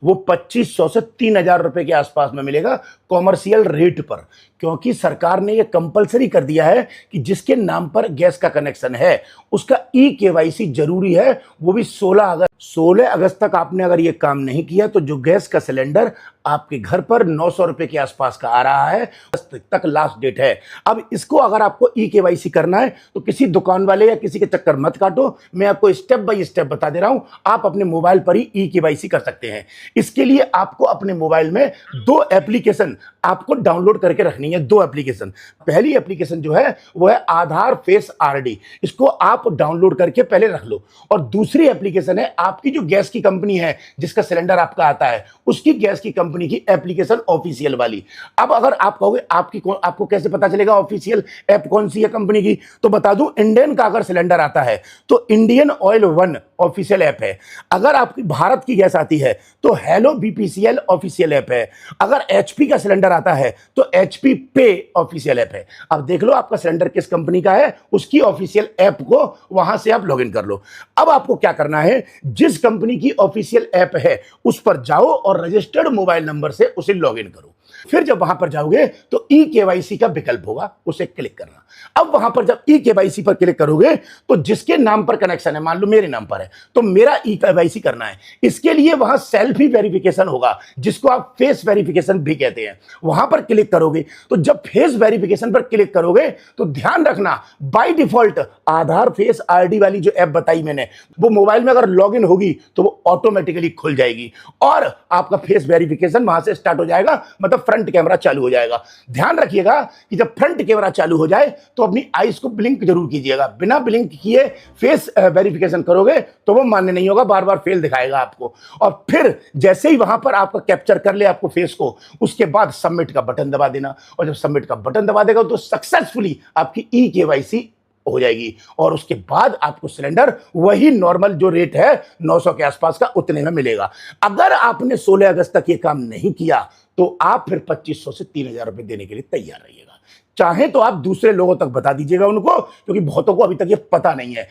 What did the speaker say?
वो 2500 से 3000 रुपए के आसपास में मिलेगा कॉमर्शियल रेट पर। क्योंकि सरकार ने ये कंपलसरी कर दिया है कि जिसके नाम पर गैस का कनेक्शन है उसका ई-केवाईसी जरूरी है, वो भी 16 अगस्त तक आपने अगर ये काम नहीं किया तो जो गैस का सिलेंडर आपके घर पर 900 रुपए के आसपास का आ रहा है, अगस्त तक लास्ट डेट है। अब इसको अगर आपको ई-केवाईसी करना है तो किसी दुकान वाले या किसी के चक्कर मत काटो, मैं आपको स्टेप बाय स्टेप बता दे रहा हूं। आप अपने मोबाइल पर ही ई-केवाईसी कर सकते हैं। इसके लिए आपको अपने मोबाइल में दो एप्लीकेशन आपको डाउनलोड करके रखनी है। दो एप्लीकेशन, पहली एप्लीकेशन जो है वो है आधार फेस आरडी, इसको आप डाउनलोड करके पहले रख लो। और दूसरी एप्लीकेशन है आपकी जो गैस की कंपनी है जिसका सिलेंडर आपका आता है उसकी गैस की कंपनी की एप्लीकेशन ऑफिशियल वाली। अब अगर आप कहोगे आपको कैसे पता चलेगा ऑफिशियल ऐप कौन सी है कंपनी की, तो बता दूं, इंडियन का अगर सिलेंडर आता है तो Indian oil one official app है। अगर आपकी भारत की गैस आती है तो हेलो बीपीसीएल ऑफिशियल ऐप है। अगर एचपी का सिलेंडर आता है तो एचपी पे ऑफिशियल ऐप है। अब देख लो आपका सिलेंडर किस कंपनी का है, उसकी ऑफिशियल ऐप को वहां से आप लॉगिन कर लो। अब आपको क्या करना है, जिस कंपनी की ऑफिशियल ऐप है उस पर जाओ और रजिस्टर्ड मोबाइल नंबर से उसे लॉगिन करो। फिर जब वहां पर जाओगे तो ई-केवाईसी का विकल्प होगा, उसे क्लिक करना। अब वहां पर जब ई-केवाईसी पर क्लिक करोगे तो जिसके नाम पर कनेक्शन है, मान लो मेरे नाम पर है तो मेरा ई-केवाईसी करना है। इसके लिए वहां सेल्फी वेरिफिकेशन होगा जिसको आप फेस वेरिफिकेशन भी कहते हैं। वहां पर क्लिक करोगे तो जब फेस वेरिफिकेशन पर क्लिक करोगे तो ध्यान रखना, by default Aadhaar face ID वाली जो ऐप बताई मैंने वो मोबाइल में अगर लॉगिन होगी तो वो ऑटोमेटिकली खुल जाएगी और आपका फेस वेरिफिकेशन वहां से स्टार्ट हो जाएगा, मतलब फ्रंट कैमरा चालू हो जाएगा। ध्यान रखिएगा कि जब फ्रंट कैमरा चालू हो जाए तो अपनी आईज को ब्लिंक जरूर कीजिएगा। बिना ब्लिंक किए फेस वेरिफिकेशन करोगे तो वो मान्य नहीं होगा, बार बार फेल दिखाएगा आपको। और फिर जैसे ही वहां पर आपका कैप्चर कर ले आपको फेस को, उसके बाद सबमिट का बटन दबा देना। और जब सबमिट का बटन दबा देगा तो सक्सेसफुली आपकी ई-केवाईसी हो जाएगी और उसके बाद आपको सिलेंडर वही नॉर्मल जो रेट है 900 के आसपास का उतने में मिलेगा। अगर आपने 16 अगस्त तक ये काम नहीं किया तो आप फिर 2500 से 3000 रुपए देने के लिए तैयार रहिएगा। चाहे तो आप दूसरे लोगों तक बता दीजिएगा उनको, क्योंकि बहुतों को अभी तक ये पता नहीं है।